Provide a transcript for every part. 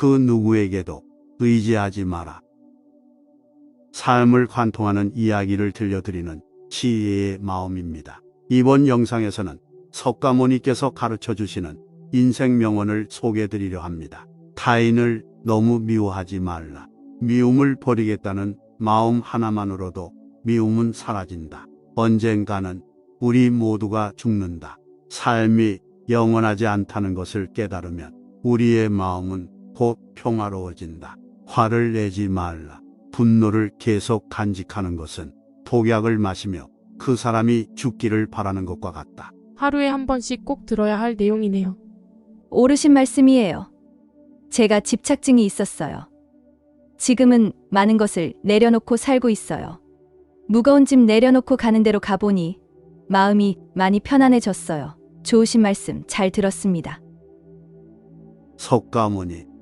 그 누구에게도 의지하지 마라. 삶을 관통하는 이야기를 들려드리는 지혜의 마음입니다. 이번 영상에서는 석가모니께서 가르쳐 주시는 인생 명언을 소개해드리려 합니다. 타인을 너무 미워하지 말라. 미움을 버리겠다는 마음 하나만으로도 미움은 사라진다. 언젠가는 우리 모두가 죽는다. 삶이 영원하지 않다는 것을 깨달으면 우리의 마음은 곧 평화로워진다. 화를 내지 말라. 분노를 계속 간직하는 것은 독약을 마시며 그 사람이 죽기를 바라는 것과 같다. 하루에 한 번씩 꼭 들어야 할 내용이네요. 옳으신 말씀이에요. 제가 집착증이 있었어요. 지금은 많은 것을 내려놓고 살고 있어요. 무거운 짐 내려놓고 가는 대로 가보니 마음이 많이 편안해졌어요. 좋으신 말씀 잘 들었습니다. 석가모니.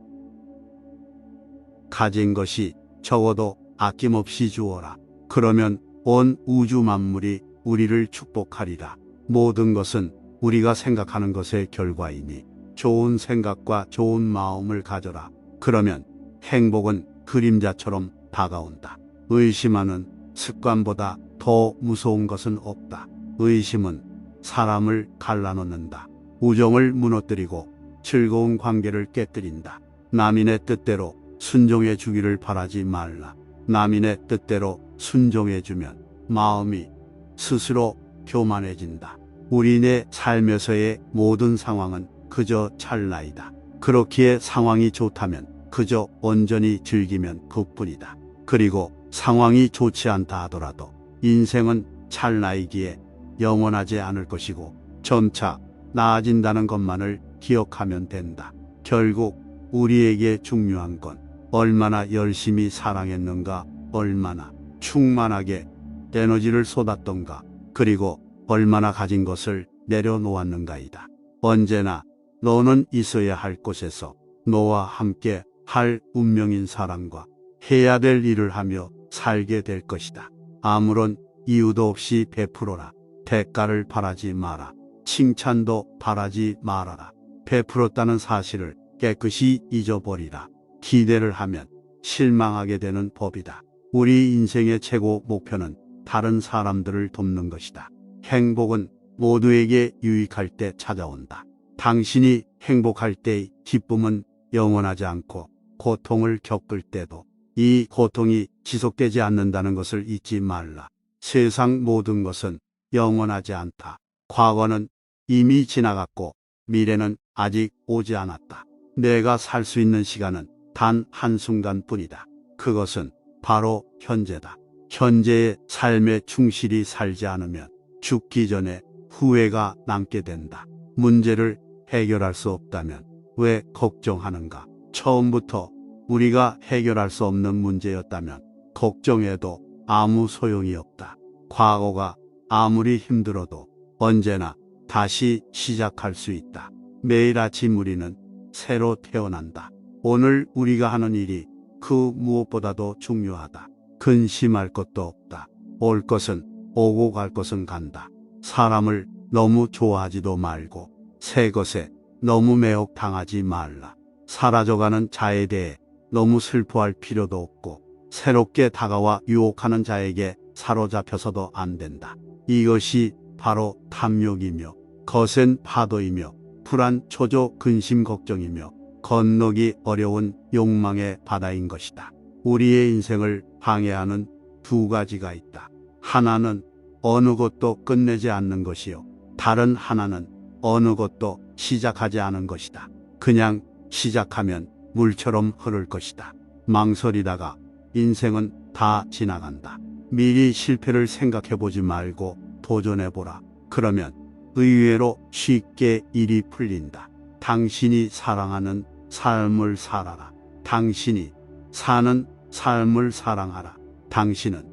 가진 것이 적어도 아낌없이 주어라. 그러면 온 우주 만물이 우리를 축복하리라. 모든 것은 우리가 생각하는 것의 결과이니 좋은 생각과 좋은 마음을 가져라. 그러면 행복은 그림자처럼 다가온다. 의심하는 습관보다 더 무서운 것은 없다. 의심은 사람을 갈라놓는다. 우정을 무너뜨리고 즐거운 관계를 깨뜨린다. 남인의 뜻대로 순종해 주기를 바라지 말라. 남인의 뜻대로 순종해 주면 마음이 스스로 교만해진다. 우리네 삶에서의 모든 상황은 그저 찰나이다. 그렇기에 상황이 좋다면 그저 온전히 즐기면 그뿐이다. 그리고 상황이 좋지 않다 하더라도 인생은 찰나이기에 영원하지 않을 것이고 점차 나아진다는 것만을 기억하면 된다. 결국 우리에게 중요한 건 얼마나 열심히 사랑했는가, 얼마나 충만하게 에너지를 쏟았던가, 그리고 얼마나 가진 것을 내려놓았는가이다. 언제나 너는 있어야 할 곳에서 너와 함께 할 운명인 사람과 해야 될 일을 하며 살게 될 것이다. 아무런 이유도 없이 베풀어라. 대가를 바라지 마라. 칭찬도 바라지 말아라. 베풀었다는 사실을 깨끗이 잊어버리라. 기대를 하면 실망하게 되는 법이다. 우리 인생의 최고 목표는 다른 사람들을 돕는 것이다. 행복은 모두에게 유익할 때 찾아온다. 당신이 행복할 때의 기쁨은 영원하지 않고 고통을 겪을 때도 이 고통이 지속되지 않는다는 것을 잊지 말라. 세상 모든 것은 영원하지 않다. 과거는 이미 지나갔고 미래는 아직 오지 않았다. 내가 살 수 있는 시간은 단 한순간뿐이다. 그것은 바로 현재다. 현재의 삶에 충실히 살지 않으면 죽기 전에 후회가 남게 된다. 문제를 해결할 수 없다면 왜 걱정하는가? 처음부터 우리가 해결할 수 없는 문제였다면 걱정해도 아무 소용이 없다. 과거가 아무리 힘들어도 언제나 다시 시작할 수 있다. 매일 아침 우리는 새로 태어난다. 오늘 우리가 하는 일이 그 무엇보다도 중요하다. 근심할 것도 없다. 올 것은 오고 갈 것은 간다. 사람을 너무 좋아하지도 말고 새 것에 너무 매혹당하지 말라. 사라져가는 자에 대해 너무 슬퍼할 필요도 없고 새롭게 다가와 유혹하는 자에게 사로잡혀서도 안 된다. 이것이 바로 탐욕이며 거센 파도이며 불안, 초조, 근심, 걱정이며 건너기 어려운 욕망의 바다인 것이다. 우리의 인생을 방해하는 두 가지가 있다. 하나는 어느 것도 끝내지 않는 것이요. 다른 하나는 어느 것도 시작하지 않은 것이다. 그냥 시작하면 물처럼 흐를 것이다. 망설이다가 인생은 다 지나간다. 미리 실패를 생각해보지 말고 도전해보라. 그러면 의외로 쉽게 일이 풀린다. 당신이 사랑하는 삶을 살아라. 당신이 사는 삶을 사랑하라. 당신은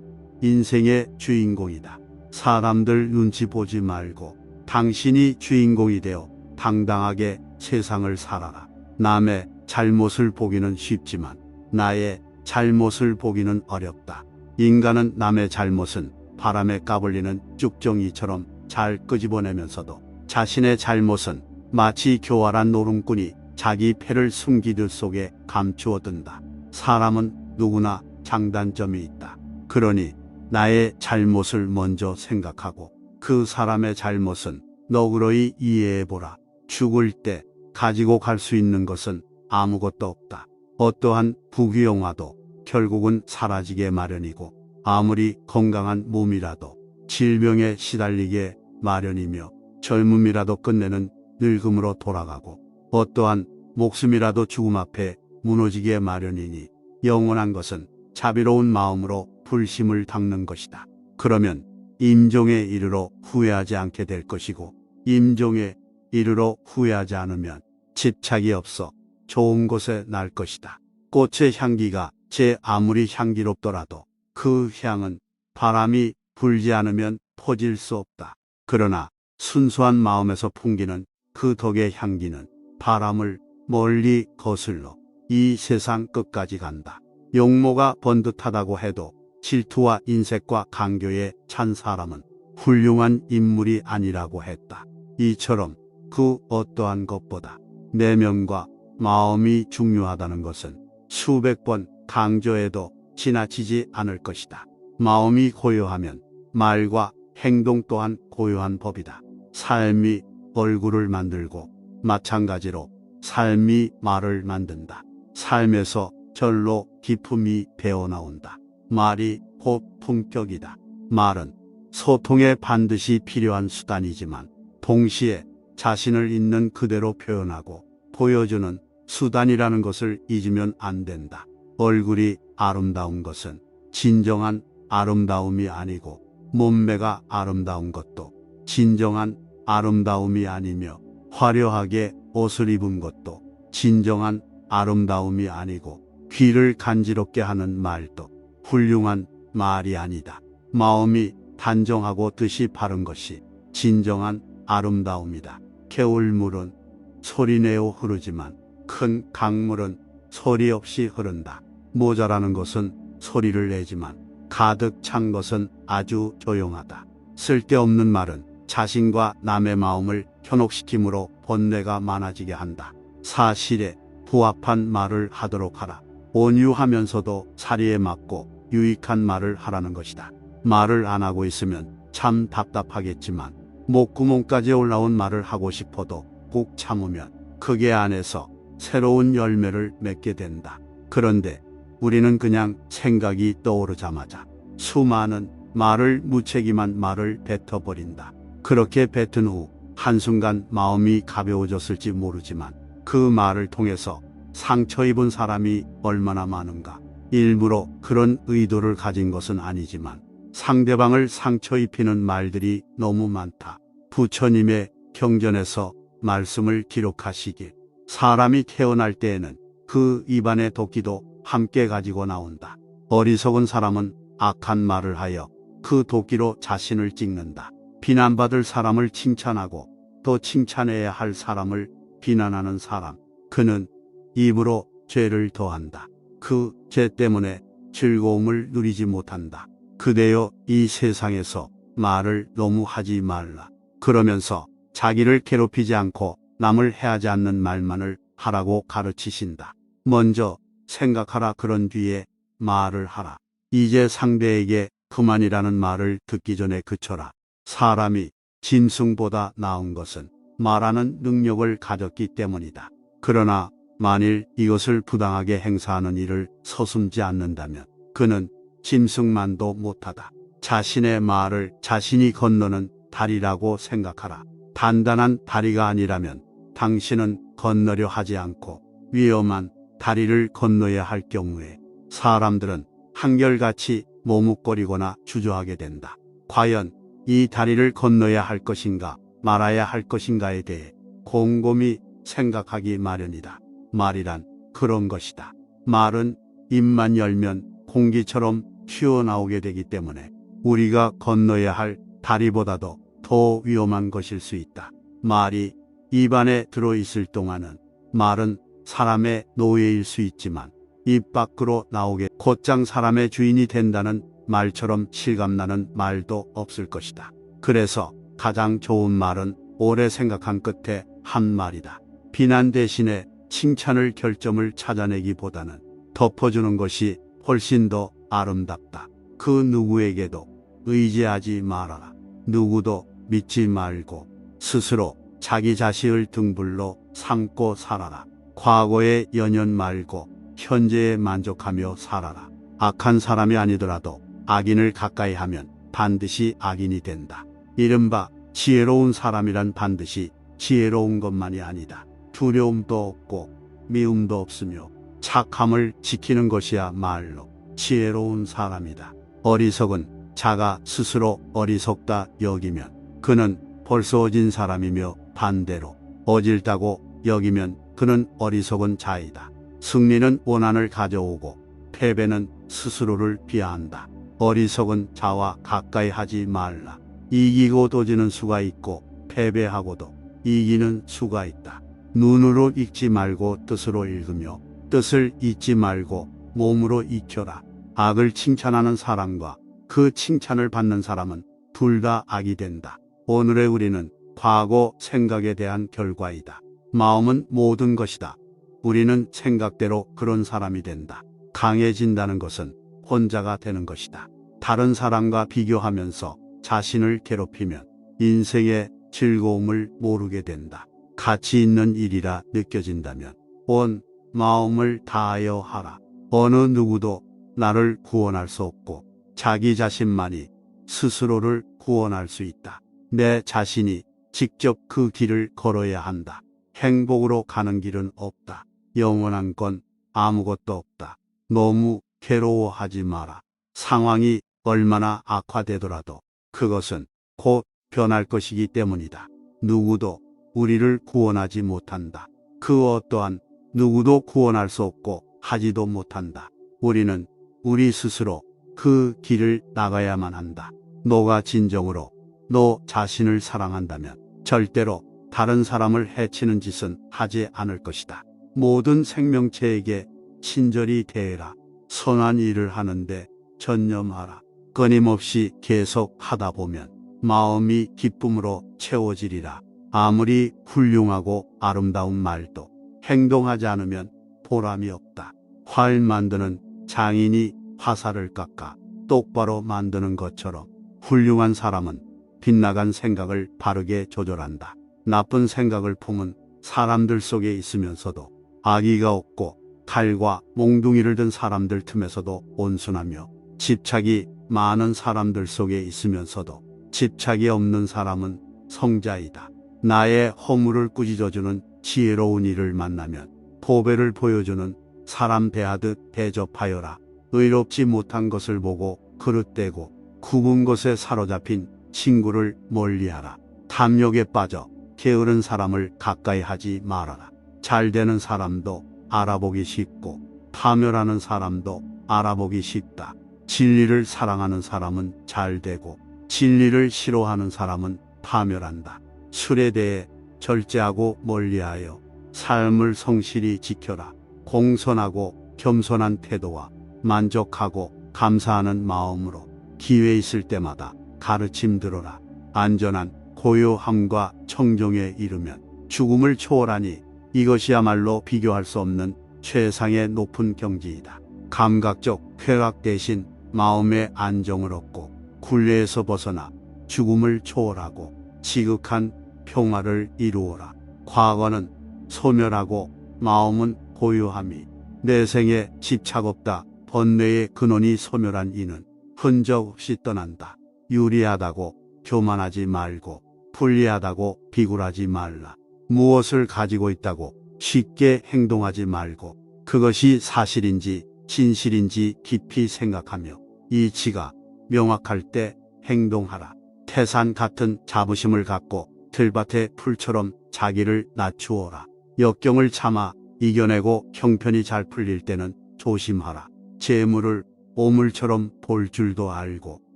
인생의 주인공이다. 사람들 눈치 보지 말고 당신이 주인공이 되어 당당하게 세상을 살아라. 남의 잘못을 보기는 쉽지만 나의 잘못을 보기는 어렵다. 인간은 남의 잘못은 바람에 까불리는 쭉정이처럼 잘 끄집어내면서도 자신의 잘못은 마치 교활한 노름꾼이 자기 패를 숨기듯 속에 감추어둔다. 사람은 누구나 장단점이 있다. 그러니 나의 잘못을 먼저 생각하고 그 사람의 잘못은 너그러이 이해해보라. 죽을 때 가지고 갈 수 있는 것은 아무것도 없다. 어떠한 부귀영화도 결국은 사라지게 마련이고 아무리 건강한 몸이라도 질병에 시달리게 마련이며 젊음이라도 끝내는 늙음으로 돌아가고 어떠한 목숨이라도 죽음 앞에 무너지게 마련이니 영원한 것은 자비로운 마음으로 불심을 닦는 것이다. 그러면 임종에 이르러 후회하지 않게 될 것이고 임종에 이르러 후회하지 않으면 집착이 없어 좋은 곳에 날 것이다. 꽃의 향기가 제 아무리 향기롭더라도 그 향은 바람이 불지 않으면 퍼질 수 없다. 그러나 순수한 마음에서 풍기는 그 덕의 향기는 바람을 멀리 거슬러 이 세상 끝까지 간다. 용모가 번듯하다고 해도 질투와 인색과 강교에 찬 사람은 훌륭한 인물이 아니라고 했다. 이처럼 그 어떠한 것보다 내면과 마음이 중요하다는 것은 수백 번 강조해도 지나치지 않을 것이다. 마음이 고요하면 말과 행동 또한 고요한 법이다. 삶이 얼굴을 만들고 마찬가지로 삶이 말을 만든다. 삶에서 절로 기품이 배어나온다. 말이 곧 품격이다. 말은 소통에 반드시 필요한 수단이지만 동시에 자신을 있는 그대로 표현하고 보여주는 수단이라는 것을 잊으면 안 된다. 얼굴이 아름다운 것은 진정한 아름다움이 아니고 몸매가 아름다운 것도 진정한 아름다움이 아니며 화려하게 옷을 입은 것도 진정한 아름다움이 아니고 귀를 간지럽게 하는 말도 훌륭한 말이 아니다. 마음이 단정하고 뜻이 바른 것이 진정한 아름다움이다. 개울물은 소리내어 흐르지만 큰 강물은 소리 없이 흐른다. 모자라는 것은 소리를 내지만 가득 찬 것은 아주 조용하다. 쓸데없는 말은 자신과 남의 마음을 현혹시키므로 번뇌가 많아지게 한다. 사실에 부합한 말을 하도록 하라. 온유하면서도 사리에 맞고 유익한 말을 하라는 것이다. 말을 안 하고 있으면 참 답답하겠지만 목구멍까지 올라온 말을 하고 싶어도 꾹 참으면 그게 안에서 새로운 열매를 맺게 된다. 그런데 우리는 그냥 생각이 떠오르자마자 수많은 말을 무책임한 말을 뱉어버린다. 그렇게 뱉은 후 한순간 마음이 가벼워졌을지 모르지만 그 말을 통해서 상처 입은 사람이 얼마나 많은가. 일부러 그런 의도를 가진 것은 아니지만 상대방을 상처 입히는 말들이 너무 많다. 부처님의 경전에서 말씀을 기록하시길 사람이 태어날 때에는 그 입안의 도끼도 함께 가지고 나온다. 어리석은 사람은 악한 말을 하여 그 도끼로 자신을 찍는다. 비난받을 사람을 칭찬하고 또 칭찬해야 할 사람을 비난하는 사람, 그는 입으로 죄를 더한다. 그 죄 때문에 즐거움을 누리지 못한다. 그대여 이 세상에서 말을 너무 하지 말라. 그러면서 자기를 괴롭히지 않고 남을 해하지 않는 말만을 하라고 가르치신다. 먼저 생각하라. 그런 뒤에 말을 하라. 이제 상대에게 그만이라는 말을 듣기 전에 그쳐라. 사람이 짐승보다 나은 것은 말하는 능력을 가졌기 때문이다. 그러나 만일 이것을 부당하게 행사하는 일을 서슴지 않는다면 그는 짐승만도 못하다. 자신의 말을 자신이 건너는 다리라고 생각하라. 단단한 다리가 아니라면 당신은 건너려 하지 않고 위험한 다리를 건너야 할 경우에 사람들은 한결같이 머뭇거리거나 주저하게 된다. 과연 이 다리를 건너야 할 것인가 말아야 할 것인가에 대해 곰곰이 생각하기 마련이다. 말이란 그런 것이다. 말은 입만 열면 공기처럼 튀어나오게 되기 때문에 우리가 건너야 할 다리보다도 더 위험한 것일 수 있다. 말이 입안에 들어있을 동안은 말은 사람의 노예일 수 있지만 입 밖으로 나오게 곧장 사람의 주인이 된다는 말처럼 실감나는 말도 없을 것이다. 그래서 가장 좋은 말은 오래 생각한 끝에 한 말이다. 비난 대신에 칭찬을 결점을 찾아내기보다는 덮어주는 것이 훨씬 더 아름답다. 그 누구에게도 의지하지 말아라. 누구도 믿지 말고 스스로 자기 자신을 등불로 삼고 살아라. 과거의 연연 말고 현재에 만족하며 살아라. 악한 사람이 아니더라도 악인을 가까이 하면 반드시 악인이 된다. 이른바 지혜로운 사람이란 반드시 지혜로운 것만이 아니다. 두려움도 없고 미움도 없으며 착함을 지키는 것이야말로 지혜로운 사람이다. 어리석은 자가 스스로 어리석다 여기면 그는 벌써 어진 사람이며 반대로 어질다고 여기면 그는 어리석은 자이다. 승리는 원한을 가져오고 패배는 스스로를 비하한다. 어리석은 자와 가까이 하지 말라. 이기고 도지는 수가 있고 패배하고도 이기는 수가 있다. 눈으로 읽지 말고 뜻으로 읽으며 뜻을 잊지 말고 몸으로 익혀라. 악을 칭찬하는 사람과 그 칭찬을 받는 사람은 둘 다 악이 된다. 오늘의 우리는 과거 생각에 대한 결과이다. 마음은 모든 것이다. 우리는 생각대로 그런 사람이 된다. 강해진다는 것은 혼자가 되는 것이다. 다른 사람과 비교하면서 자신을 괴롭히면 인생의 즐거움을 모르게 된다. 가치 있는 일이라 느껴진다면 온 마음을 다하여 하라. 어느 누구도 나를 구원할 수 없고 자기 자신만이 스스로를 구원할 수 있다. 내 자신이 직접 그 길을 걸어야 한다. 행복으로 가는 길은 없다. 영원한 건 아무것도 없다. 너무 괴로워하지 마라. 상황이 얼마나 악화되더라도 그것은 곧 변할 것이기 때문이다. 누구도 우리를 구원하지 못한다. 그 어떠한 누구도 구원할 수 없고 하지도 못한다. 우리는 우리 스스로 그 길을 나가야만 한다. 너가 진정으로 너 자신을 사랑한다면 절대로 다른 사람을 해치는 짓은 하지 않을 것이다. 모든 생명체에게 친절히 대해라. 선한 일을 하는데 전념하라. 끊임없이 계속 하다 보면 마음이 기쁨으로 채워지리라. 아무리 훌륭하고 아름다운 말도 행동하지 않으면 보람이 없다. 활 만드는 장인이 화살을 깎아 똑바로 만드는 것처럼 훌륭한 사람은 빗나간 생각을 바르게 조절한다. 나쁜 생각을 품은 사람들 속에 있으면서도 악의가 없고 칼과 몽둥이를 든 사람들 틈에서도 온순하며 집착이 많은 사람들 속에 있으면서도 집착이 없는 사람은 성자이다. 나의 허물을 꾸짖어주는 지혜로운 이를 만나면 보배를 보여주는 사람 대하듯 대접하여라. 의롭지 못한 것을 보고 그릇되고 굽은 것에 사로잡힌 친구를 멀리하라. 탐욕에 빠져 게으른 사람을 가까이 하지 말아라. 잘 되는 사람도 알아보기 쉽고 파멸하는 사람도 알아보기 쉽다. 진리를 사랑하는 사람은 잘 되고 진리를 싫어하는 사람은 파멸한다. 술에 대해 절제하고 멀리하여 삶을 성실히 지켜라. 공손하고 겸손한 태도와 만족하고 감사하는 마음으로 기회 있을 때마다 가르침 들어라. 안전한 고요함과 청정에 이르면 죽음을 초월하니 이것이야말로 비교할 수 없는 최상의 높은 경지이다. 감각적 쾌락 대신 마음의 안정을 얻고 굴레에서 벗어나 죽음을 초월하고 지극한 평화를 이루어라. 과거는 소멸하고 마음은 고요함이 내생에 집착 없다. 번뇌의 근원이 소멸한 이는 흔적 없이 떠난다. 유리하다고 교만하지 말고 불리하다고 비굴하지 말라. 무엇을 가지고 있다고 쉽게 행동하지 말고 그것이 사실인지 진실인지 깊이 생각하며 이치가 명확할 때 행동하라. 태산 같은 자부심을 갖고 들밭의 풀처럼 자기를 낮추어라. 역경을 참아 이겨내고 형편이 잘 풀릴 때는 조심하라. 재물을 오물처럼 볼 줄도 알고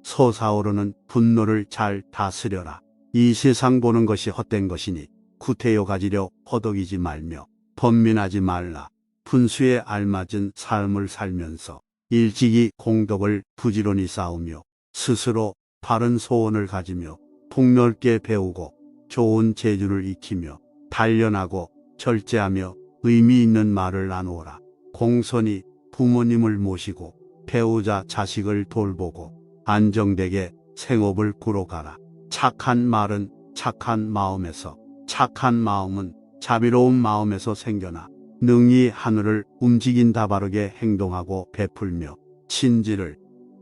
솟아오르는 분노를 잘 다스려라. 이 세상 보는 것이 헛된 것이니 구태여 가지려 허덕이지 말며 번민하지 말라. 분수에 알맞은 삶을 살면서 일찍이 공덕을 부지런히 쌓으며 스스로 바른 소원을 가지며 폭넓게 배우고 좋은 재주를 익히며 단련하고 절제하며 의미 있는 말을 나누어라. 공손히 부모님을 모시고 배우자 자식을 돌보고 안정되게 생업을 꾸러가라. 착한 말은 착한 마음에서, 착한 마음은 자비로운 마음에서 생겨나 능히 하늘을 움직인다. 바르게 행동하고 베풀며 친지를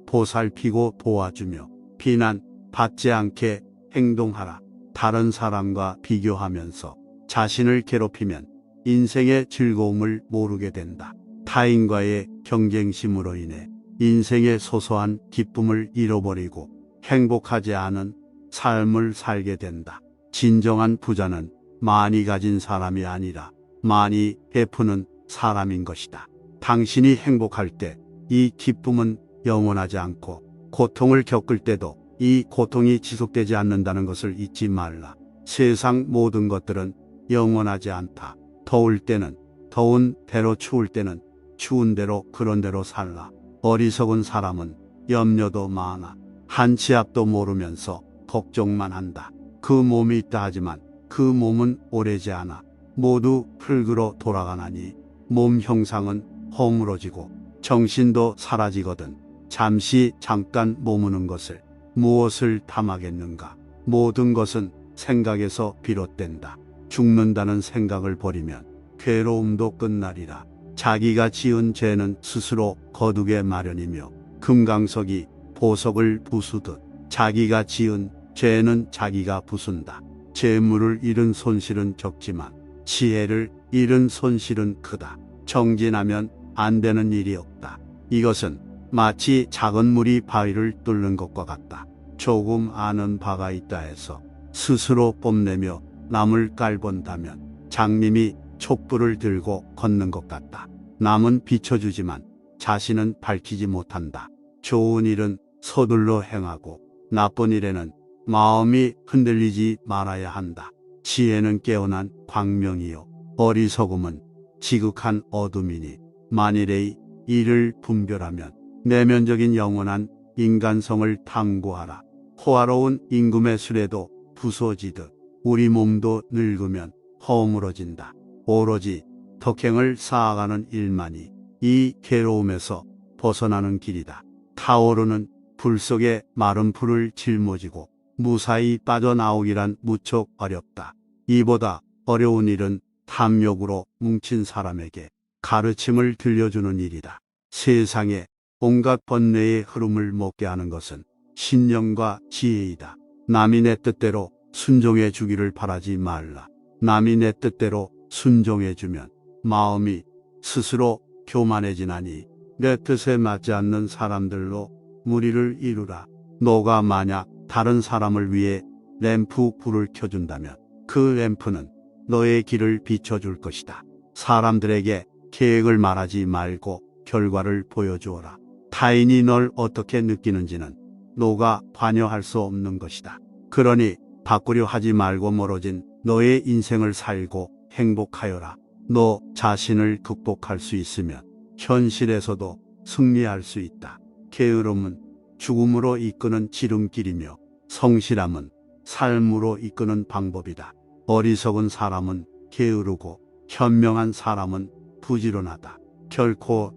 보살피고 도와주며 비난 받지 않게 행동하라. 다른 사람과 비교하면서 자신을 괴롭히면 인생의 즐거움을 모르게 된다. 타인과의 경쟁심으로 인해 인생의 소소한 기쁨을 잃어버리고 행복하지 않은 삶을 살게 된다. 진정한 부자는 많이 가진 사람이 아니라 많이 베푸는 사람인 것이다. 당신이 행복할 때 이 기쁨은 영원하지 않고 고통을 겪을 때도 이 고통이 지속되지 않는다는 것을 잊지 말라. 세상 모든 것들은 영원하지 않다. 더울 때는 더운 대로, 추울 때는 추운 대로, 그런 대로 살라. 어리석은 사람은 염려도 많아 한 치 앞도 모르면서 걱정만 한다. 그 몸이 있다 하지만 그 몸은 오래지 않아 모두 흙으로 돌아가나니 몸 형상은 허물어지고 정신도 사라지거든. 잠시 잠깐 머무는 것을 무엇을 탐하겠는가. 모든 것은 생각에서 비롯된다. 죽는다는 생각을 버리면 괴로움도 끝나리라. 자기가 지은 죄는 스스로 거두게 마련이며 금강석이 보석을 부수듯 자기가 지은 죄는 자기가 부순다. 재물을 잃은 손실은 적지만 지혜를 잃은 손실은 크다. 정진하면 안 되는 일이 없다. 이것은 마치 작은 물이 바위를 뚫는 것과 같다. 조금 아는 바가 있다 해서 스스로 뽐내며 남을 깔본다면 장님이 촛불을 들고 걷는 것 같다. 남은 비춰주지만 자신은 밝히지 못한다. 좋은 일은 서둘러 행하고 나쁜 일에는 마음이 흔들리지 말아야 한다. 지혜는 깨어난 광명이요 어리석음은 지극한 어둠이니 만일의 이를 분별하면 내면적인 영원한 인간성을 탐구하라. 호화로운 임금의 수레도 부서지듯 우리 몸도 늙으면 허물어진다. 오로지 덕행을 쌓아가는 일만이 이 괴로움에서 벗어나는 길이다. 타오르는 불 속에 마른 풀을 짊어지고 무사히 빠져나오기란 무척 어렵다. 이보다 어려운 일은 탐욕으로 뭉친 사람에게 가르침을 들려주는 일이다. 세상에 온갖 번뇌의 흐름을 먹게 하는 것은 신념과 지혜이다. 남이 내 뜻대로 순종해 주기를 바라지 말라. 남이 내 뜻대로 순종해 주면 마음이 스스로 교만해지나니 내 뜻에 맞지 않는 사람들로 무리를 이루라. 너가 만약 다른 사람을 위해 램프 불을 켜준다면 그 램프는 너의 길을 비춰줄 것이다. 사람들에게 계획을 말하지 말고 결과를 보여주어라. 타인이 널 어떻게 느끼는지는 너가 관여할 수 없는 것이다. 그러니 바꾸려 하지 말고 멀어진 너의 인생을 살고 행복하여라. 너 자신을 극복할 수 있으면 현실에서도 승리할 수 있다. 게으름은 죽음으로 이끄는 지름길이며 성실함은 삶으로 이끄는 방법이다. 어리석은 사람은 게으르고 현명한 사람은 부지런하다. 결코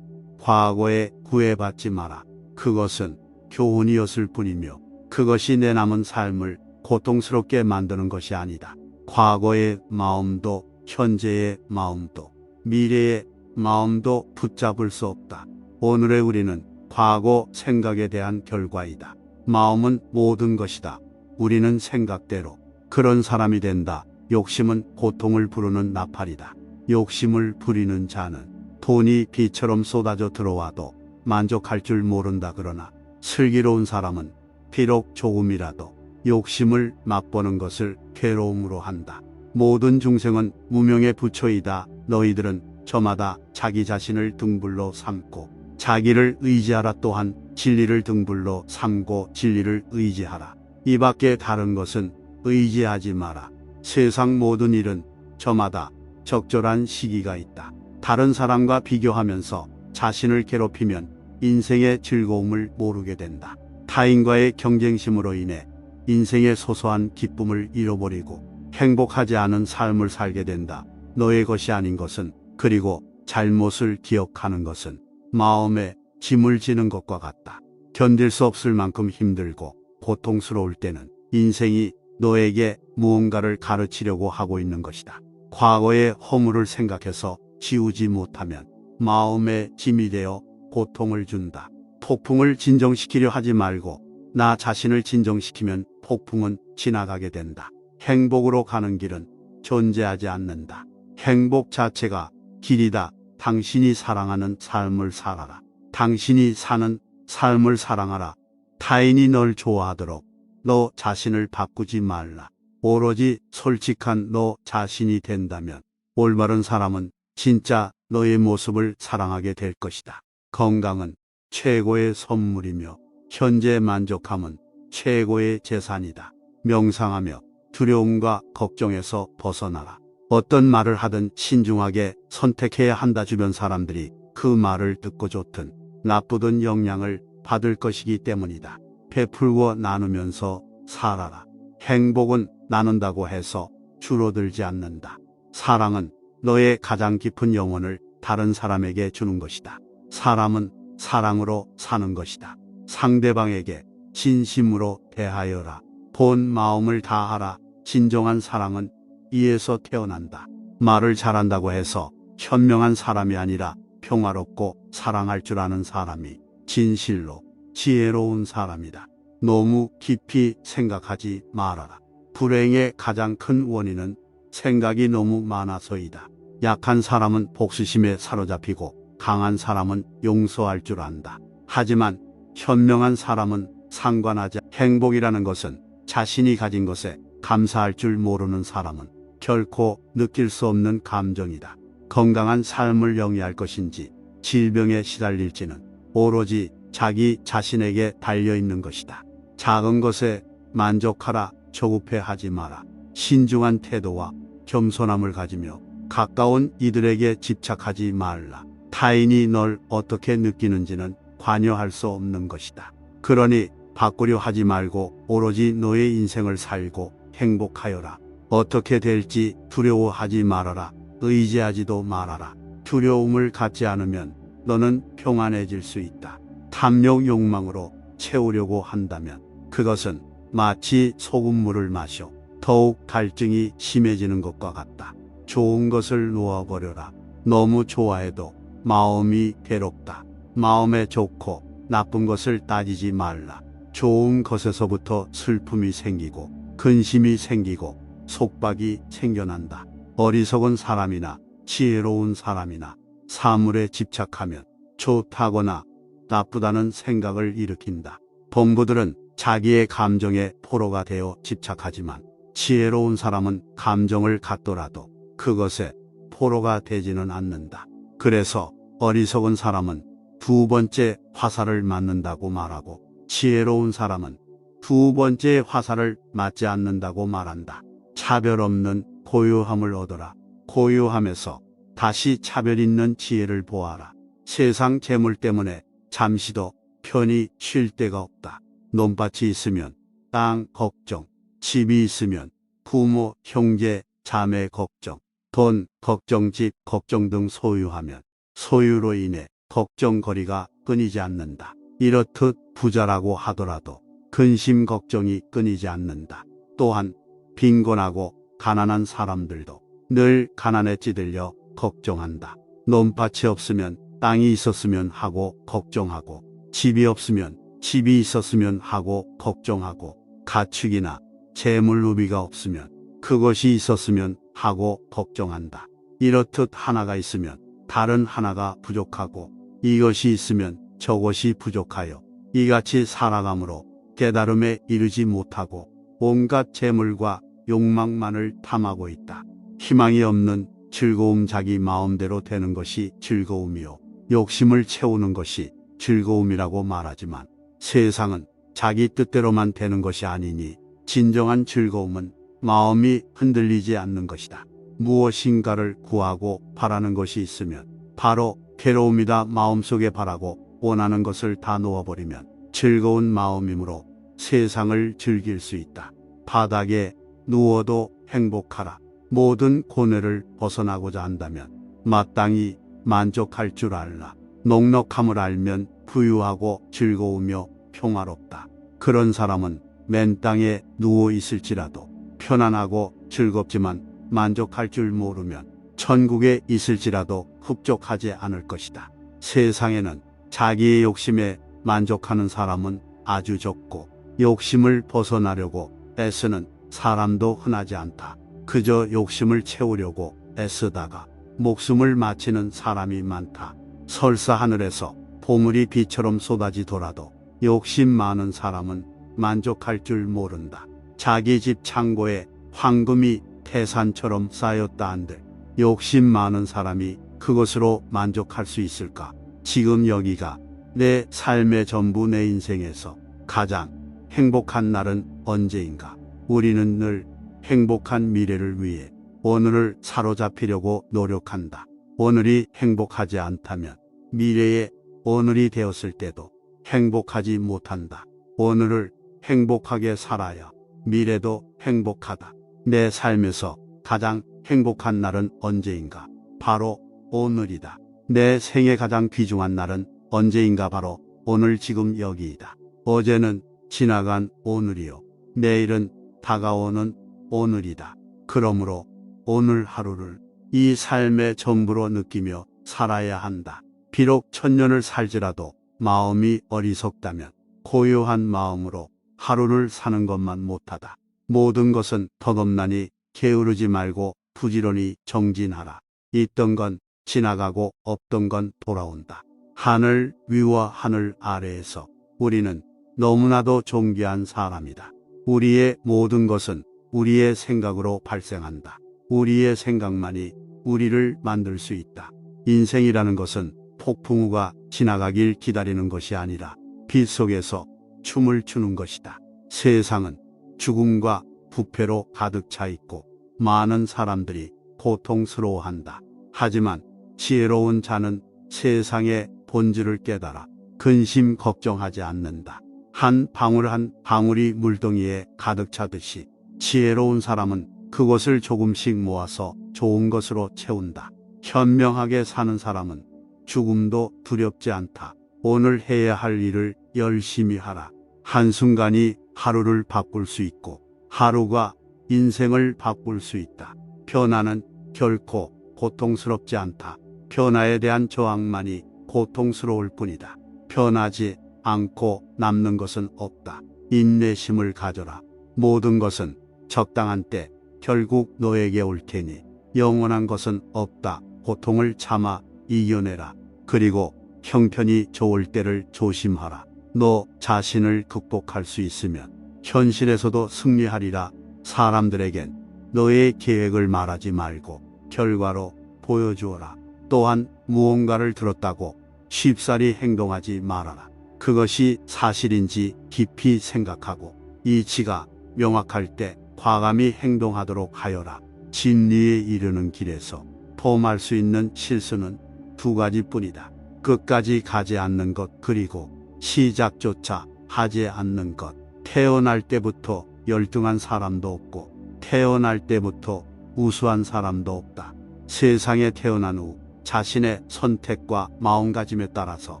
과거에 구애받지 마라. 그것은 교훈이었을 뿐이며 그것이 내 남은 삶을 고통스럽게 만드는 것이 아니다. 과거의 마음도 현재의 마음도 미래의 마음도 붙잡을 수 없다. 오늘의 우리는 과거 생각에 대한 결과이다. 마음은 모든 것이다. 우리는 생각대로 그런 사람이 된다. 욕심은 고통을 부르는 나팔이다. 욕심을 부리는 자는 돈이 비처럼 쏟아져 들어와도 만족할 줄 모른다. 그러나 슬기로운 사람은 비록 조금이라도 욕심을 맛보는 것을 괴로움으로 한다. 모든 중생은 무명의 부처이다. 너희들은 저마다 자기 자신을 등불로 삼고 자기를 의지하라. 또한 진리를 등불로 삼고 진리를 의지하라. 이 밖에 다른 것은 의지하지 마라. 세상 모든 일은 저마다 적절한 시기가 있다. 다른 사람과 비교하면서 자신을 괴롭히면 인생의 즐거움을 모르게 된다. 타인과의 경쟁심으로 인해 인생의 소소한 기쁨을 잃어버리고 행복하지 않은 삶을 살게 된다. 너의 것이 아닌 것은, 그리고 잘못을 기억하는 것은 마음에 짐을 지는 것과 같다. 견딜 수 없을 만큼 힘들고 고통스러울 때는 인생이 너에게 무언가를 가르치려고 하고 있는 것이다. 과거의 허물을 생각해서 지우지 못하면 마음에 짐이 되어 고통을 준다. 폭풍을 진정시키려 하지 말고 나 자신을 진정시키면 폭풍은 지나가게 된다. 행복으로 가는 길은 존재하지 않는다. 행복 자체가 길이다. 당신이 사랑하는 삶을 살아라. 당신이 사는 삶을 사랑하라. 타인이 널 좋아하도록 너 자신을 바꾸지 말라. 오로지 솔직한 너 자신이 된다면 올바른 사람은 진짜 너의 모습을 사랑하게 될 것이다. 건강은 최고의 선물이며 현재 만족함은 최고의 재산이다. 명상하며 두려움과 걱정에서 벗어나라. 어떤 말을 하든 신중하게 선택해야 한다. 주변 사람들이 그 말을 듣고 좋든 나쁘든 영향을 받을 것이기 때문이다. 베풀고 나누면서 살아라. 행복은 나눈다고 해서 줄어들지 않는다. 사랑은 너의 가장 깊은 영혼을 다른 사람에게 주는 것이다. 사람은 사랑으로 사는 것이다. 상대방에게 진심으로 대하여라. 본 마음을 다하라. 진정한 사랑은 이에서 태어난다. 말을 잘한다고 해서 현명한 사람이 아니라 평화롭고 사랑할 줄 아는 사람이 진실로 지혜로운 사람이다. 너무 깊이 생각하지 말아라. 불행의 가장 큰 원인은 생각이 너무 많아서이다. 약한 사람은 복수심에 사로잡히고 강한 사람은 용서할 줄 안다. 하지만 현명한 사람은 상관하지 않아. 행복이라는 것은 자신이 가진 것에 감사할 줄 모르는 사람은 결코 느낄 수 없는 감정이다. 건강한 삶을 영위할 것인지 질병에 시달릴지는 오로지 자기 자신에게 달려있는 것이다. 작은 것에 만족하라. 조급해하지 마라. 신중한 태도와 겸손함을 가지며 가까운 이들에게 집착하지 말라. 타인이 널 어떻게 느끼는지는 관여할 수 없는 것이다. 그러니 바꾸려 하지 말고 오로지 너의 인생을 살고 행복하여라. 어떻게 될지 두려워하지 말아라. 의지하지도 말아라. 두려움을 갖지 않으면 너는 평안해질 수 있다. 탐욕 욕망으로 채우려고 한다면 그것은 마치 소금물을 마셔 더욱 갈증이 심해지는 것과 같다. 좋은 것을 놓아버려라. 너무 좋아해도 마음이 괴롭다. 마음에 좋고 나쁜 것을 따지지 말라. 좋은 것에서부터 슬픔이 생기고 근심이 생기고 속박이 생겨난다. 어리석은 사람이나 지혜로운 사람이나 사물에 집착하면 좋다거나 나쁘다는 생각을 일으킨다. 범부들은 자기의 감정에 포로가 되어 집착하지만 지혜로운 사람은 감정을 갖더라도 그것에 포로가 되지는 않는다. 그래서 어리석은 사람은 두 번째 화살을 맞는다고 말하고 지혜로운 사람은 두 번째 화살을 맞지 않는다고 말한다. 차별 없는 고요함을 얻어라. 고요함에서 다시 차별 있는 지혜를 보아라. 세상 재물 때문에 잠시도 편히 쉴 데가 없다. 논밭이 있으면 땅 걱정, 집이 있으면 부모, 형제, 자매 걱정, 돈 걱정, 집 걱정 등 소유하면 소유로 인해 걱정거리가 끊이지 않는다. 이렇듯 부자라고 하더라도 근심 걱정이 끊이지 않는다. 또한 빈곤하고 가난한 사람들도 늘 가난에 찌들려 걱정한다. 논밭이 없으면 땅이 있었으면 하고 걱정하고 집이 없으면 집이 있었으면 하고 걱정하고 가축이나 재물루비가 없으면 그것이 있었으면 하고 걱정한다. 이렇듯 하나가 있으면 다른 하나가 부족하고 이것이 있으면 저것이 부족하여 이같이 살아감으로 깨달음에 이르지 못하고 온갖 재물과 욕망만을 탐하고 있다. 희망이 없는 즐거움, 자기 마음대로 되는 것이 즐거움이요 욕심을 채우는 것이 즐거움이라고 말하지만 세상은 자기 뜻대로만 되는 것이 아니니 진정한 즐거움은 마음이 흔들리지 않는 것이다. 무엇인가를 구하고 바라는 것이 있으면 바로 괴로움이다. 마음속에 바라고 원하는 것을 다 놓아버리면 즐거운 마음이므로 세상을 즐길 수 있다. 바닥에 누워도 행복하라. 모든 고뇌를 벗어나고자 한다면 마땅히 만족할 줄 알라. 넉넉함을 알면 부유하고 즐거우며 평화롭다. 그런 사람은 맨 땅에 누워 있을지라도 편안하고 즐겁지만 만족할 줄 모르면 천국에 있을지라도 흡족하지 않을 것이다. 세상에는 자기의 욕심에 만족하는 사람은 아주 적고 욕심을 벗어나려고 애쓰는 사람도 흔하지 않다. 그저 욕심을 채우려고 애쓰다가 목숨을 바치는 사람이 많다. 설사 하늘에서 보물이 비처럼 쏟아지더라도 욕심 많은 사람은 만족할 줄 모른다. 자기 집 창고에 황금이 태산처럼 쌓였다 한들 욕심 많은 사람이 그것으로 만족할 수 있을까? 지금 여기가 내 삶의 전부, 내 인생에서 가장 행복한 날은 언제인가? 우리는 늘 행복한 미래를 위해 오늘을 사로잡히려고 노력한다. 오늘이 행복하지 않다면 미래의 오늘이 되었을 때도 행복하지 못한다. 오늘을 행복하게 살아야 미래도 행복하다. 내 삶에서 가장 행복한 날은 언제인가? 바로 오늘이다. 내 생에 가장 귀중한 날은 언제인가? 바로 오늘, 지금, 여기이다. 어제는 지나간 오늘이요, 내일은 다가오는 오늘이다. 그러므로 오늘 하루를 이 삶의 전부로 느끼며 살아야 한다. 비록 천년을 살지라도 마음이 어리석다면 고요한 마음으로 하루를 사는 것만 못하다. 모든 것은 덧없나니 게으르지 말고 부지런히 정진하라. 있던 건 지나가고 없던 건 돌아온다. 하늘 위와 하늘 아래에서 우리는 너무나도 존귀한 사람이다. 우리의 모든 것은 우리의 생각으로 발생한다. 우리의 생각만이 우리를 만들 수 있다. 인생이라는 것은 폭풍우가 지나가길 기다리는 것이 아니라 빛 속에서 춤을 추는 것이다. 세상은 죽음과 부패로 가득 차 있고 많은 사람들이 고통스러워한다. 하지만 지혜로운 자는 세상의 본질을 깨달아 근심 걱정하지 않는다. 한 방울 한 방울이 물동이에 가득 차듯이 지혜로운 사람은 그것을 조금씩 모아서 좋은 것으로 채운다. 현명하게 사는 사람은 죽음도 두렵지 않다. 오늘 해야 할 일을 열심히 하라. 한순간이 하루를 바꿀 수 있고 하루가 인생을 바꿀 수 있다. 변화는 결코 고통스럽지 않다. 변화에 대한 저항만이 고통스러울 뿐이다. 변하지 않고 남는 것은 없다. 인내심을 가져라. 모든 것은 적당한 때 결국 너에게 올 테니 영원한 것은 없다. 고통을 참아 이겨내라. 그리고 형편이 좋을 때를 조심하라. 너 자신을 극복할 수 있으면 현실에서도 승리하리라. 사람들에겐 너의 계획을 말하지 말고 결과로 보여주어라. 또한 무언가를 들었다고 쉽사리 행동하지 말아라. 그것이 사실인지 깊이 생각하고 이치가 명확할 때 과감히 행동하도록 하여라. 진리에 이르는 길에서 범할 수 있는 실수는 두 가지뿐이다. 끝까지 가지 않는 것, 그리고 시작조차 하지 않는 것. 태어날 때부터 열등한 사람도 없고 태어날 때부터 우수한 사람도 없다. 세상에 태어난 후 자신의 선택과 마음가짐에 따라서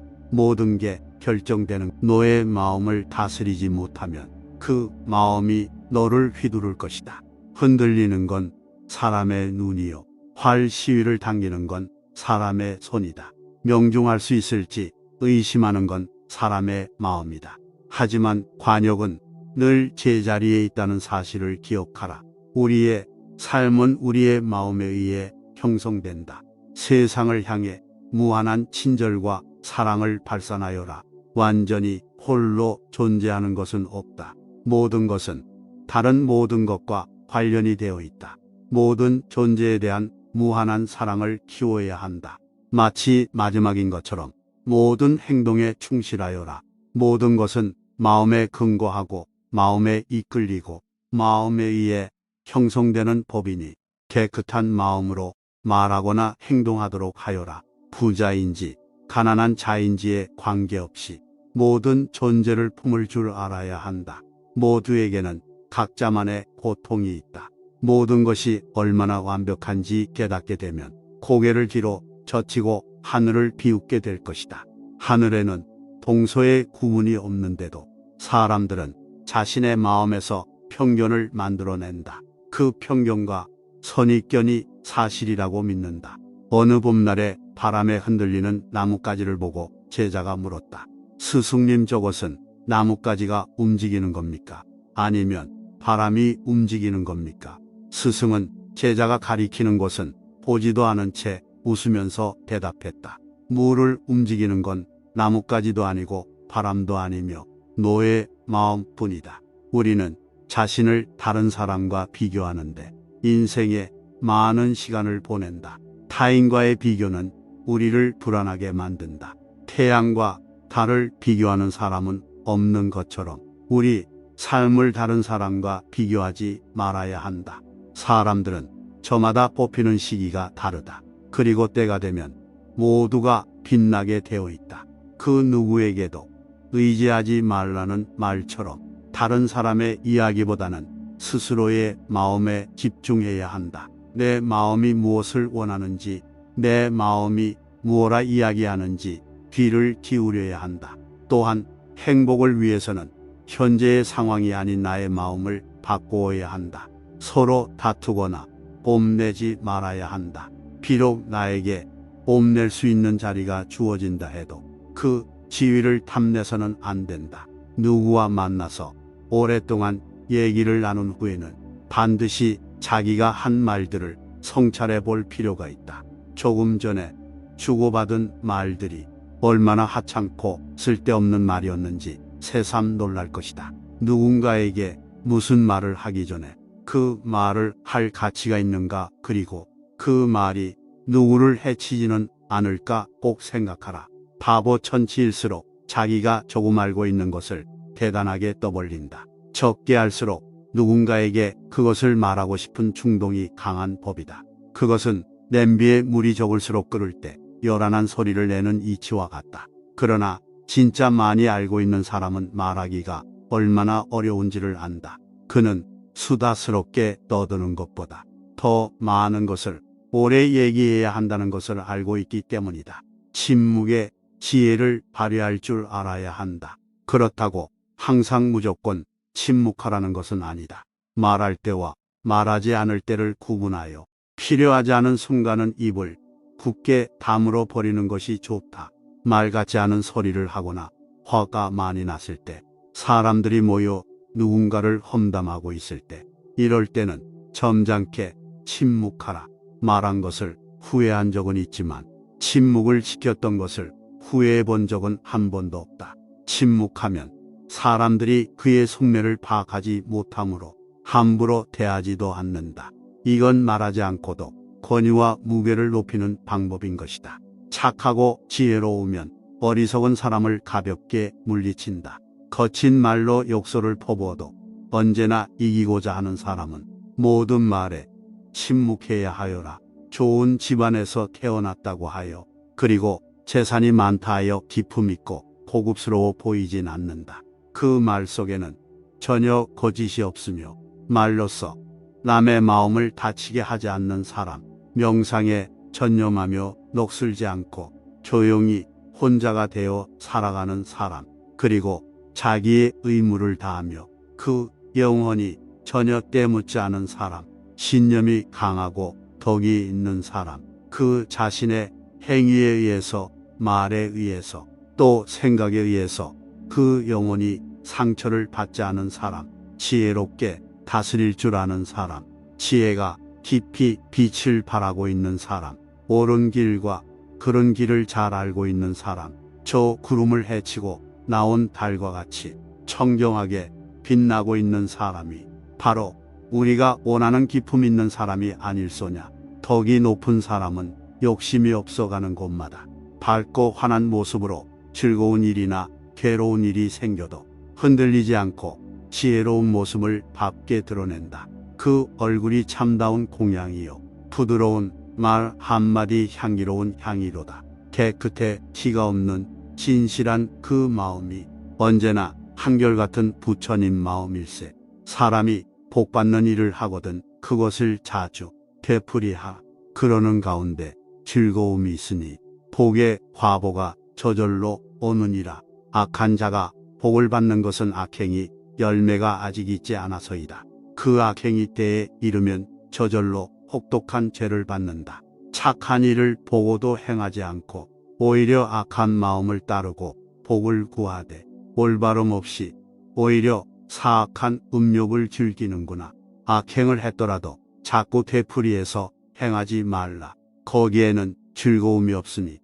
모든 게 결정되는 너의 마음을 다스리지 못하면 그 마음이 너를 휘두를 것이다. 흔들리는 건 사람의 눈이요, 활 시위를 당기는 건 사람의 손이다. 명중할 수 있을지 의심하는 건 사람의 마음이다. 하지만 관역은 늘 제자리에 있다는 사실을 기억하라. 우리의 삶은 우리의 마음에 의해 형성된다. 세상을 향해 무한한 친절과 사랑을 발산하여라. 완전히 홀로 존재하는 것은 없다. 모든 것은 다른 모든 것과 관련이 되어 있다. 모든 존재에 대한 무한한 사랑을 키워야 한다. 마치 마지막인 것처럼 모든 행동에 충실하여라. 모든 것은 마음에 근거하고 마음에 이끌리고 마음에 의해 형성되는 법이니 깨끗한 마음으로 말하거나 행동하도록 하여라. 부자인지 가난한 자인지에 관계없이 모든 존재를 품을 줄 알아야 한다. 모두에게는 각자만의 고통이 있다. 모든 것이 얼마나 완벽한지 깨닫게 되면 고개를 뒤로 젖히고 하늘을 비웃게 될 것이다. 하늘에는 동서의 구분이 없는데도 사람들은 자신의 마음에서 편견을 만들어낸다. 그 편견과 선입견이 사실이라고 믿는다. 어느 봄날에 바람에 흔들리는 나뭇가지를 보고 제자가 물었다. 스승님, 저것은 나뭇가지가 움직이는 겁니까? 아니면 바람이 움직이는 겁니까? 스승은 제자가 가리키는 곳은 보지도 않은 채 웃으면서 대답했다. 물을 움직이는 건 나뭇가지도 아니고 바람도 아니며 너의 마음뿐이다. 우리는 자신을 다른 사람과 비교하는데 인생에 많은 시간을 보낸다. 타인과의 비교는 우리를 불안하게 만든다. 태양과 달을 비교하는 사람은 없는 것처럼 우리 삶을 다른 사람과 비교하지 말아야 한다. 사람들은 저마다 뽑히는 시기가 다르다. 그리고 때가 되면 모두가 빛나게 되어 있다. 그 누구에게도 의지하지 말라는 말처럼 다른 사람의 이야기보다는 스스로의 마음에 집중해야 한다. 내 마음이 무엇을 원하는지, 내 마음이 무엇라 이야기하는지 귀를 기울여야 한다. 또한 행복을 위해서는 현재의 상황이 아닌 나의 마음을 바꾸어야 한다. 서로 다투거나 뽐내지 말아야 한다. 비록 나에게 뽐낼 수 있는 자리가 주어진다 해도 그 지위를 탐내서는 안 된다. 누구와 만나서 오랫동안 얘기를 나눈 후에는 반드시 자기가 한 말들을 성찰해 볼 필요가 있다. 조금 전에 주고받은 말들이 얼마나 하찮고 쓸데없는 말이었는지 새삼 놀랄 것이다. 누군가에게 무슨 말을 하기 전에 그 말을 할 가치가 있는가, 그리고 그 말이 누구를 해치지는 않을까 꼭 생각하라. 바보 천치일수록 자기가 조금 알고 있는 것을 대단하게 떠벌린다. 적게 알수록 누군가에게 그것을 말하고 싶은 충동이 강한 법이다. 그것은 냄비에 물이 적을수록 끓을 때 요란한 소리를 내는 이치와 같다. 그러나 진짜 많이 알고 있는 사람은 말하기가 얼마나 어려운지를 안다. 그는 수다스럽게 떠드는 것보다 더 많은 것을 오래 얘기해야 한다는 것을 알고 있기 때문이다. 침묵의 지혜를 발휘할 줄 알아야 한다. 그렇다고 항상 무조건 침묵하라는 것은 아니다. 말할 때와 말하지 않을 때를 구분하여 필요하지 않은 순간은 입을 굳게 다물어 버리는 것이 좋다. 말 같지 않은 소리를 하거나 화가 많이 났을 때, 사람들이 모여 누군가를 험담하고 있을 때, 이럴 때는 점잖게 침묵하라. 말한 것을 후회한 적은 있지만 침묵을 지켰던 것을 후회해 본 적은 한 번도 없다. 침묵하면 사람들이 그의 속내를 파악하지 못하므로 함부로 대하지도 않는다. 이건 말하지 않고도 권위와 무게를 높이는 방법인 것이다. 착하고 지혜로우면 어리석은 사람을 가볍게 물리친다. 거친 말로 욕설을 퍼부어도 언제나 이기고자 하는 사람은 모든 말에 침묵해야 하여라. 좋은 집안에서 태어났다고 하여 그리고 재산이 많다 하여 기품 있고 고급스러워 보이진 않는다. 그 말 속에는 전혀 거짓이 없으며 말로써 남의 마음을 다치게 하지 않는 사람, 명상에 전념하며 녹슬지 않고 조용히 혼자가 되어 살아가는 사람, 그리고 자기의 의무를 다하며 그 영혼이 전혀 때묻지 않은 사람, 신념이 강하고 덕이 있는 사람, 그 자신의 행위에 의해서, 말에 의해서, 또 생각에 의해서 그 영혼이 상처를 받지 않은 사람, 지혜롭게 다스릴 줄 아는 사람, 지혜가 깊이 빛을 발하고 있는 사람, 옳은 길과 그른 길을 잘 알고 있는 사람, 저 구름을 헤치고 나온 달과 같이 청정하게 빛나고 있는 사람이 바로 우리가 원하는 기품 있는 사람이 아닐소냐. 덕이 높은 사람은 욕심이 없어가는 곳마다 밝고 환한 모습으로 즐거운 일이나 괴로운 일이 생겨도 흔들리지 않고 지혜로운 모습을 밝게 드러낸다. 그 얼굴이 참다운 공양이요, 부드러운 말 한마디 향기로운 향이로다. 깨끗해 티가 없는 진실한 그 마음이 언제나 한결같은 부처님 마음일세. 사람이 복받는 일을 하거든 그것을 자주 되풀이하라. 그러는 가운데 즐거움이 있으니 복의 화보가 저절로 오느니라. 악한 자가 복을 받는 것은 악행이 열매가 아직 있지 않아서이다. 그 악행이 때에 이르면 저절로 혹독한 죄를 받는다. 착한 일을 보고도 행하지 않고 오히려 악한 마음을 따르고 복을 구하되 올바름 없이 오히려 사악한 음욕을 즐기는구나. 악행을 했더라도 자꾸 되풀이해서 행하지 말라. 거기에는 즐거움이 없으니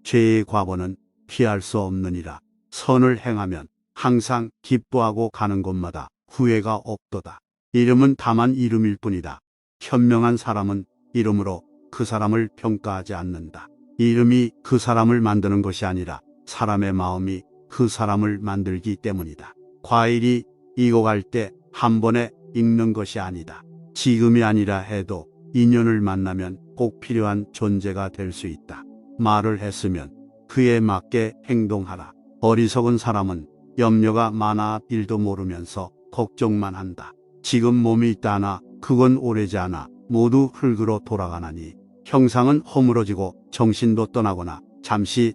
죄의 과보는 피할 수 없느니라. 선을 행하면 항상 기뻐하고 가는 곳마다 후회가 없도다. 이름은 다만 이름일 뿐이다. 현명한 사람은 이름으로 그 사람을 평가하지 않는다. 이름이 그 사람을 만드는 것이 아니라 사람의 마음이 그 사람을 만들기 때문이다. 과일이 익어갈 때 한 번에 익는 것이 아니다. 지금이 아니라 해도 인연을 만나면 꼭 필요한 존재가 될 수 있다. 말을 했으면 그에 맞게 행동하라. 어리석은 사람은 염려가 많아 일도 모르면서 걱정만 한다. 지금 몸이 있다나 그건 오래지 않아 모두 흙으로 돌아가나니 형상은 허물어지고 정신도 떠나거나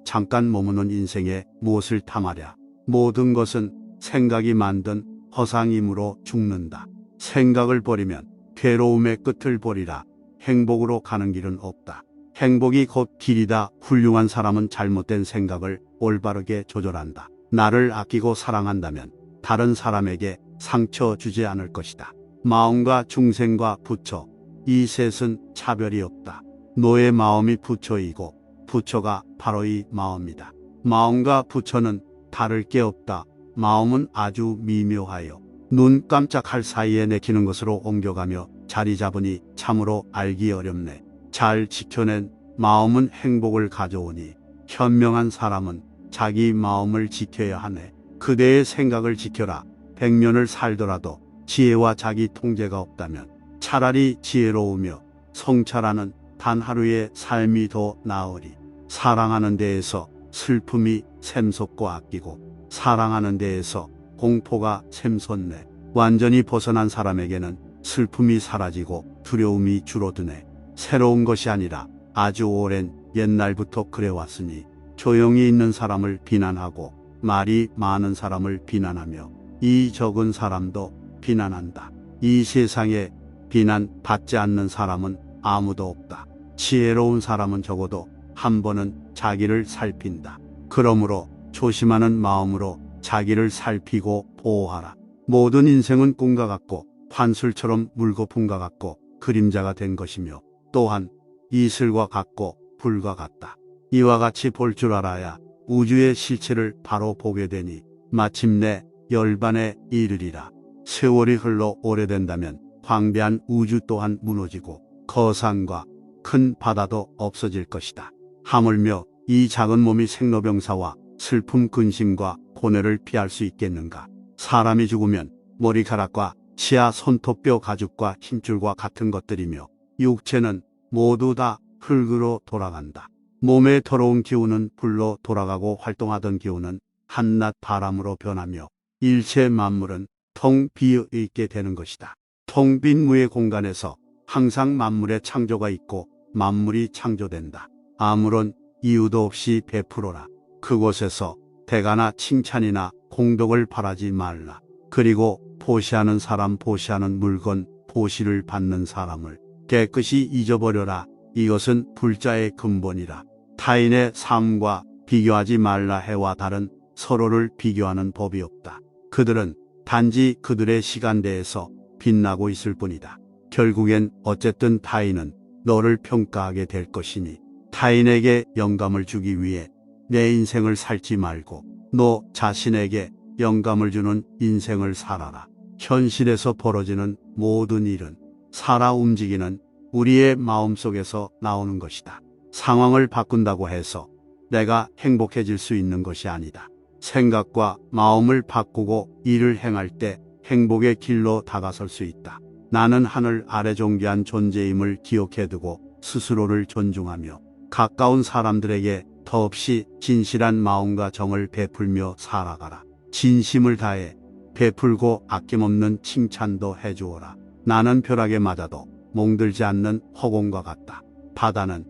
잠깐 머무는 인생에 무엇을 탐하랴. 모든 것은 생각이 만든 허상이므로 죽는다. 생각을 버리면 괴로움의 끝을 보리라. 행복으로 가는 길은 없다. 행복이 곧 길이다. 훌륭한 사람은 잘못된 생각을 올바르게 조절한다. 나를 아끼고 사랑한다면 다른 사람에게 상처 주지 않을 것이다. 마음과 중생과 부처, 이 셋은 차별이 없다. 너의 마음이 부처이고 부처가 바로 이 마음이다. 마음과 부처는 다를 게 없다. 마음은 아주 미묘하여 눈 깜짝할 사이에 내키는 것으로 옮겨가며 자리 잡으니 참으로 알기 어렵네. 잘 지켜낸 마음은 행복을 가져오니 현명한 사람은 자기 마음을 지켜야 하네. 그대의 생각을 지켜라. 100년을 살더라도 지혜와 자기 통제가 없다면 차라리 지혜로우며 성찰하는 단 하루의 삶이 더 나으리. 사랑하는 데에서 슬픔이 샘솟고 아끼고 사랑하는 데에서 공포가 샘솟네. 완전히 벗어난 사람에게는 슬픔이 사라지고 두려움이 줄어드네. 새로운 것이 아니라 아주 오랜 옛날부터 그래왔으니 조용히 있는 사람을 비난하고 말이 많은 사람을 비난하며 이 적은 사람도 비난한다. 이 세상에 비난받지 않는 사람은 아무도 없다. 지혜로운 사람은 적어도 한 번은 자기를 살핀다. 그러므로 조심하는 마음으로 자기를 살피고 보호하라. 모든 인생은 꿈과 같고 환술처럼 물거품과 같고 그림자가 된 것이며 또한 이슬과 같고 불과 같다. 이와 같이 볼 줄 알아야 우주의 실체를 바로 보게 되니 마침내 열반에 이르리라. 세월이 흘러 오래된다면 광대한 우주 또한 무너지고 거산과 큰 바다도 없어질 것이다. 하물며 이 작은 몸이 생로병사와 슬픔 근심과 고뇌를 피할 수 있겠는가. 사람이 죽으면 머리카락과 치아 손톱뼈 가죽과 힘줄과 같은 것들이며 육체는 모두 다 흙으로 돌아간다. 몸의 더러운 기운은 불로 돌아가고 활동하던 기운은 한낮 바람으로 변하며 일체 만물은 텅 비어 있게 되는 것이다. 텅 빈 무의 공간에서 항상 만물의 창조가 있고 만물이 창조된다. 아무런 이유도 없이 베풀어라. 그곳에서 대가나 칭찬이나 공덕을 바라지 말라. 그리고 보시하는 사람, 보시하는 물건, 보시를 받는 사람을 깨끗이 잊어버려라. 이것은 불자의 근본이라. 타인의 삶과 비교하지 말라. 해와 달은 서로를 비교하는 법이 없다. 그들은 단지 그들의 시간대에서 빛나고 있을 뿐이다. 결국엔 어쨌든 타인은 너를 평가하게 될 것이니 타인에게 영감을 주기 위해 내 인생을 살지 말고 너 자신에게 영감을 주는 인생을 살아라. 현실에서 벌어지는 모든 일은 살아 움직이는 우리의 마음속에서 나오는 것이다. 상황을 바꾼다고 해서 내가 행복해질 수 있는 것이 아니다. 생각과 마음을 바꾸고 일을 행할 때 행복의 길로 다가설 수 있다. 나는 하늘 아래 존귀한 존재임을 기억해두고 스스로를 존중하며 가까운 사람들에게 더없이 진실한 마음과 정을 베풀며 살아가라. 진심을 다해 베풀고 아낌없는 칭찬도 해주어라. 나는 벼락에 맞아도 몽들지 않는 허공과 같다. 바다는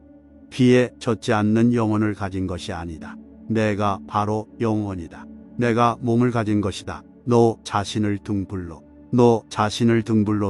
비에 젖지 않는 영혼을 가진 것이 아니다. 내가 바로 영혼이다. 내가 몸을 가진 것이다. 너 자신을 등불로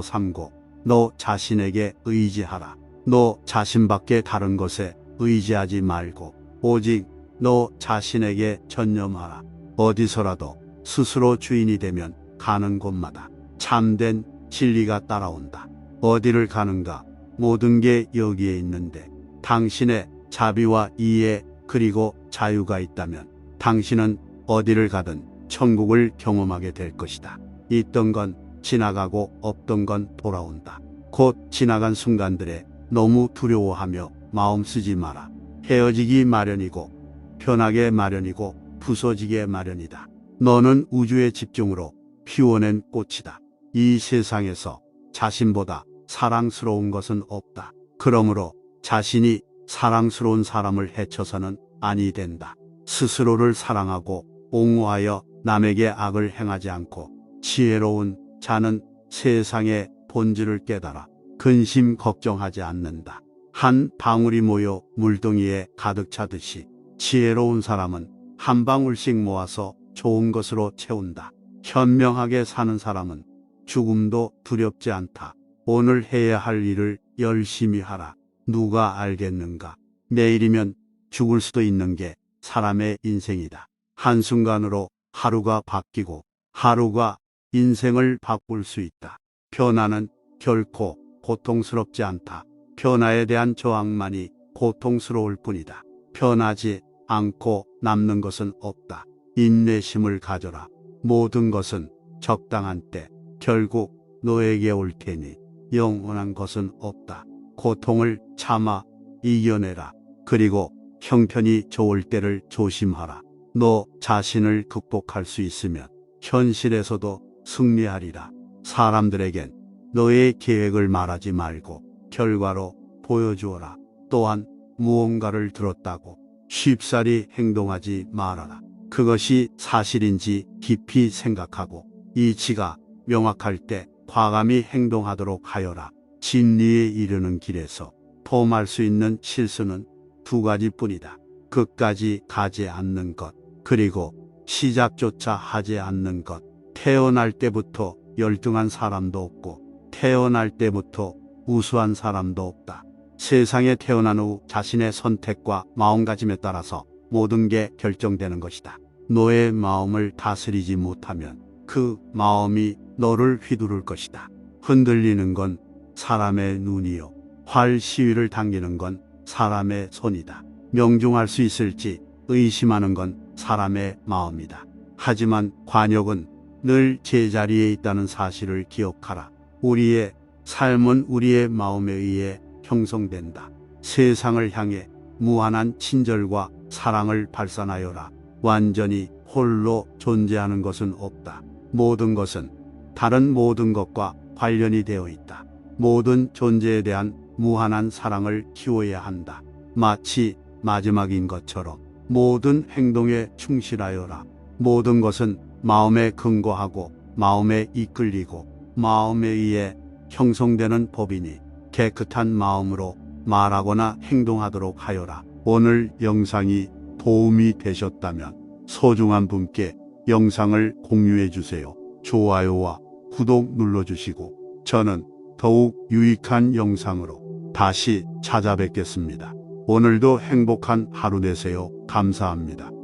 삼고 너 자신에게 의지하라. 너 자신밖에 다른 것에 의지하지 말고 오직 너 자신에게 전념하라. 어디서라도 스스로 주인이 되면 가는 곳마다 참된 진리가 따라온다. 어디를 가는가? 모든 게 여기에 있는데 당신의 자비와 이해 그리고 자유가 있다면 당신은 어디를 가든 천국을 경험하게 될 것이다. 있던 건 지나가고 없던 건 돌아온다. 곧 지나간 순간들에 너무 두려워하며 마음 쓰지 마라. 헤어지기 마련이고 변하게 마련이고 부서지게 마련이다. 너는 우주의 집중으로 피워낸 꽃이다. 이 세상에서 자신보다 사랑스러운 것은 없다. 그러므로 자신이 사랑스러운 사람을 해쳐서는 아니 된다. 스스로를 사랑하고 옹호하여 남에게 악을 행하지 않고 지혜로운 자는 세상의 본질을 깨달아 근심 걱정하지 않는다. 한 방울이 모여 물동이에 가득 차듯이 지혜로운 사람은 한 방울씩 모아서 좋은 것으로 채운다. 현명하게 사는 사람은 죽음도 두렵지 않다. 오늘 해야 할 일을 열심히 하라. 누가 알겠는가? 내일이면 죽을 수도 있는 게 사람의 인생이다. 한순간으로 하루가 바뀌고 하루가 인생을 바꿀 수 있다. 변화는 결코 고통스럽지 않다. 변화에 대한 저항만이 고통스러울 뿐이다. 변하지 않고 남는 것은 없다. 인내심을 가져라. 모든 것은 적당한 때 결국 너에게 올 테니 영원한 것은 없다. 고통을 참아 이겨내라. 그리고 형편이 좋을 때를 조심하라. 너 자신을 극복할 수 있으면 현실에서도 승리하리라. 사람들에겐 너의 계획을 말하지 말고 결과로 보여주어라. 또한 무언가를 들었다고 쉽사리 행동하지 말아라. 그것이 사실인지 깊이 생각하고 이치가 명확할 때 과감히 행동하도록 하여라. 진리에 이르는 길에서 범할 수 있는 실수는 두 가지뿐이다. 끝까지 가지 않는 것, 그리고 시작조차 하지 않는 것. 태어날 때부터 열등한 사람도 없고 태어날 때부터 우수한 사람도 없다. 세상에 태어난 후 자신의 선택과 마음가짐에 따라서 모든 게 결정되는 것이다. 너의 마음을 다스리지 못하면 그 마음이 너를 휘두를 것이다. 흔들리는 건 사람의 눈이요. 활 시위를 당기는 건 사람의 손이다. 명중할 수 있을지 의심하는 건 사람의 마음이다. 하지만 관역은 늘 제자리에 있다는 사실을 기억하라. 우리의 삶은 우리의 마음에 의해 형성된다. 세상을 향해 무한한 친절과 사랑을 발산하여라. 완전히 홀로 존재하는 것은 없다. 모든 것은 다른 모든 것과 관련이 되어 있다. 모든 존재에 대한 무한한 사랑을 키워야 한다. 마치 마지막인 것처럼 모든 행동에 충실하여라. 모든 것은 마음에 근거하고 마음에 이끌리고 마음에 의해 형성되는 법이니 깨끗한 마음으로 말하거나 행동하도록 하여라. 오늘 영상이 도움이 되셨다면 소중한 분께 영상을 공유해 주세요. 좋아요와 구독 눌러주시고 저는 더욱 유익한 영상으로 다시 찾아뵙겠습니다. 오늘도 행복한 하루 되세요. 감사합니다.